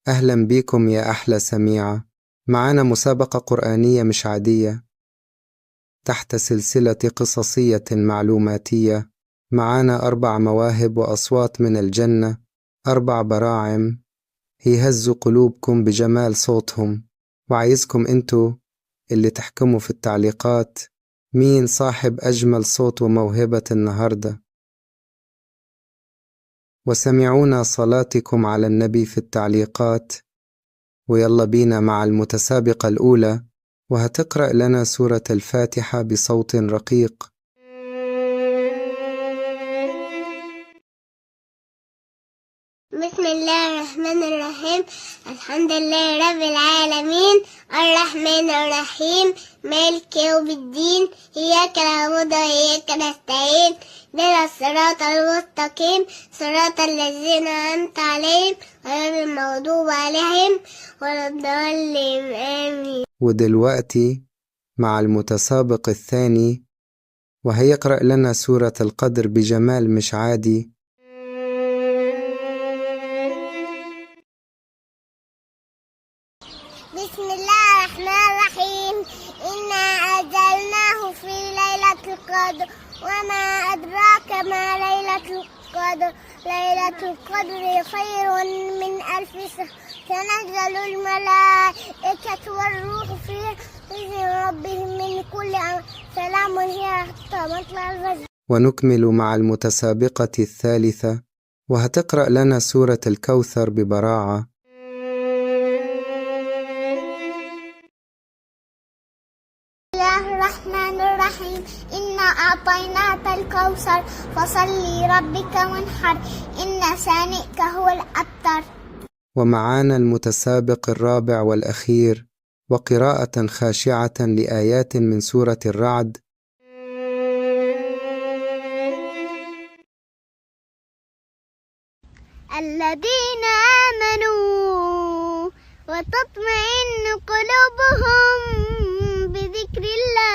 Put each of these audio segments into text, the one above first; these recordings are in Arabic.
أهلا بيكم يا أحلى سميعة. معانا مسابقة قرآنية مش عادية تحت سلسلة قصصية معلوماتية. معانا 4 مواهب وأصوات من الجنة، 4 براعم هيهزوا قلوبكم بجمال صوتهم، وعايزكم انتوا اللي تحكموا في التعليقات مين صاحب أجمل صوت وموهبة النهاردة. وسمعونا صلاتكم على النبي في التعليقات. ويلا بينا مع المتسابقة الأولى، وهتقرأ لنا سورة الفاتحة بصوت رقيق. بسم الله الرحمن الرحيم. الحمد لله رب العالمين، الرحمن الرحيم، مالك يوم الدين، إياك نعبد وإياك نستعين، اهدنا الصراط المستقيم، صراط الذين أنعمت عليهم غير المغضوب عليهم ولا الضالين، آمين. ودلوقتي مع المتسابق الثاني، وهيقرأ لنا سورة القدر بجمال مش عادي. بسم الله الرحمن الرحيم. إنا أنزلناه في ليلة القدر، وما أدراك ما ليلة القدر. ليلة القدر خير من 1000 شهر. تنزل الملائكة والروح فيها بإذن ربهم من كل أمر، سلام هي حتى مطلع الفجر. ونكمل مع المتسابقة الثالثة، وهتقرأ لنا سورة الكوثر ببراعة. الرحمن الرحيم. إنا أعطيناك الكوثر فصل لربك وانحر، إن شانئك هو الأبتر. ومعانا المتسابق الرابع والأخير، وقراءة خاشعة لآيات من سورة الرعد. الذين آمنوا وتطمئن قلوبهم بذكر الله،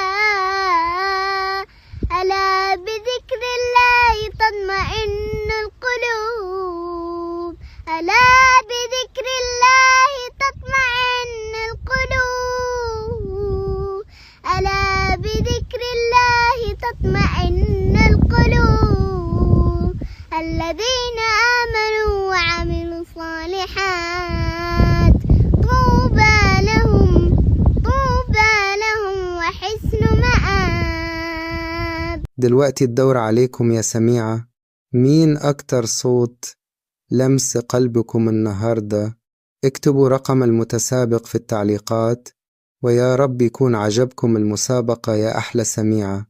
ألا بذكر الله تطمئن القلوب، ألا بذكر الله تطمئن القلوب، ألا بذكر الله تطمئن القلوب. الذين آمنوا وعملوا الصالحات طوبى لهم، طوبى لهم وحسن مآب. دلوقتي الدور عليكم يا سميعة، مين أكتر صوت لمس قلبكم النهاردة؟ اكتبوا رقم المتسابق في التعليقات، ويا رب يكون عجبكم المسابقة يا أحلى سميعة.